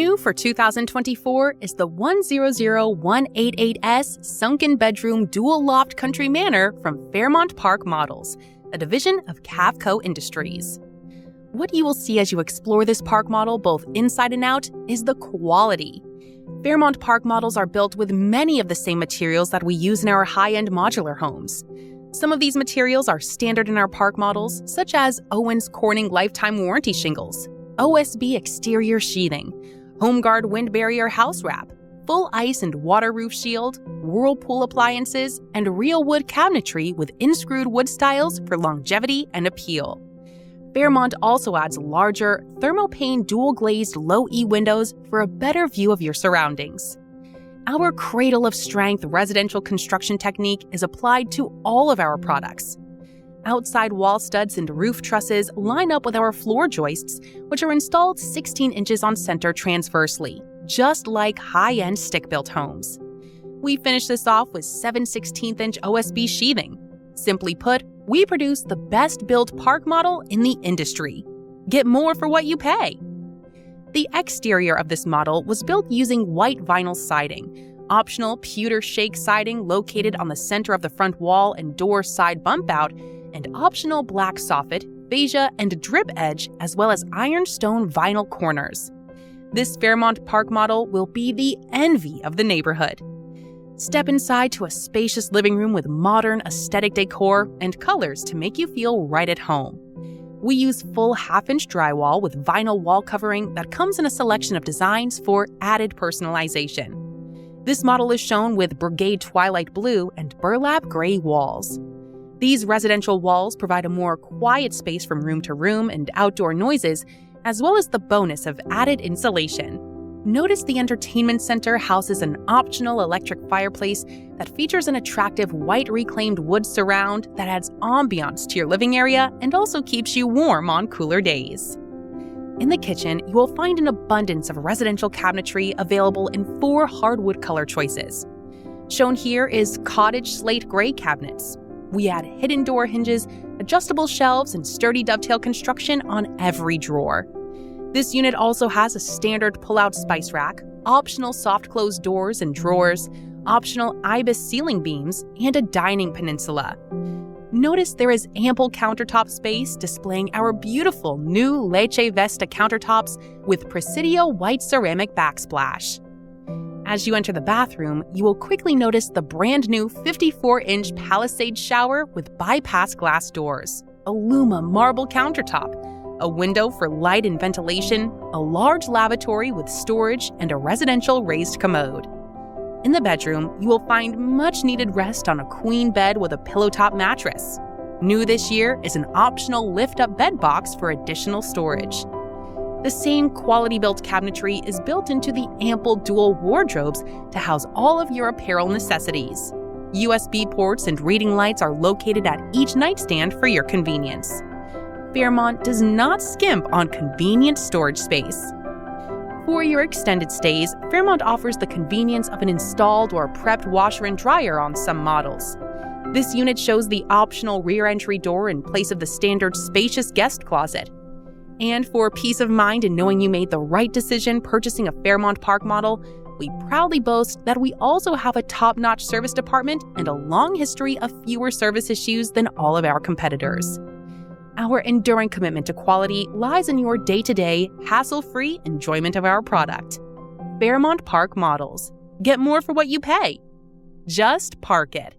New for 2024 is the 100188S Sunken Bedroom Dual Loft Country Manor from Fairmont Park Models, a division of Cavco Industries. What you will see as you explore this park model both inside and out is the quality. Fairmont Park Models are built with many of the same materials that we use in our high-end modular homes. Some of these materials are standard in our park models, such as Owens Corning Lifetime Warranty Shingles, OSB exterior sheathing, HomeGuard wind barrier house wrap, full ice and water roof shield, Whirlpool appliances, and real wood cabinetry with in-screwed wood styles for longevity and appeal. Fairmont also adds larger, thermopane dual-glazed low-E windows for a better view of your surroundings. Our cradle of strength residential construction technique is applied to all of our products. Outside wall studs and roof trusses line up with our floor joists, which are installed 16 inches on center transversely, just like high-end stick-built homes. We finish this off with 7/16" OSB sheathing. Simply put, we produce the best-built park model in the industry. Get more for what you pay. The exterior of this model was built using white vinyl siding, optional pewter shake siding located on the center of the front wall and door side bump out, and optional black soffit, fascia, and drip edge, as well as ironstone vinyl corners. This Fairmont Park model will be the envy of the neighborhood. Step inside to a spacious living room with modern aesthetic decor and colors to make you feel right at home. We use full half-inch drywall with vinyl wall covering that comes in a selection of designs for added personalization. This model is shown with Brigade Twilight Blue and Burlap Gray walls. These residential walls provide a more quiet space from room to room and outdoor noises, as well as the bonus of added insulation. Notice the entertainment center houses an optional electric fireplace that features an attractive white reclaimed wood surround that adds ambiance to your living area and also keeps you warm on cooler days. In the kitchen, you will find an abundance of residential cabinetry available in 4 hardwood color choices. Shown here is cottage slate gray cabinets. We add hidden door hinges, adjustable shelves, and sturdy dovetail construction on every drawer. This unit also has a standard pull-out spice rack, optional soft-close doors and drawers, optional IBIS ceiling beams, and a dining peninsula. Notice there is ample countertop space displaying our beautiful new Leche Vesta countertops with Presidio white ceramic backsplash. As you enter the bathroom, you will quickly notice the brand new 54-inch Palisade shower with bypass glass doors, a Luma marble countertop, a window for light and ventilation, a large lavatory with storage, and a residential raised commode. In the bedroom, you will find much-needed rest on a queen bed with a pillow-top mattress. New this year is an optional lift-up bed box for additional storage. The same quality-built cabinetry is built into the ample dual wardrobes to house all of your apparel necessities. USB ports and reading lights are located at each nightstand for your convenience. Fairmont does not skimp on convenient storage space. For your extended stays, Fairmont offers the convenience of an installed or prepped washer and dryer on some models. This unit shows the optional rear entry door in place of the standard spacious guest closet. And for peace of mind in knowing you made the right decision purchasing a Fairmont Park model, we proudly boast that we also have a top-notch service department and a long history of fewer service issues than all of our competitors. Our enduring commitment to quality lies in your day-to-day, hassle-free enjoyment of our product. Fairmont Park Models. Get more for what you pay. Just park it.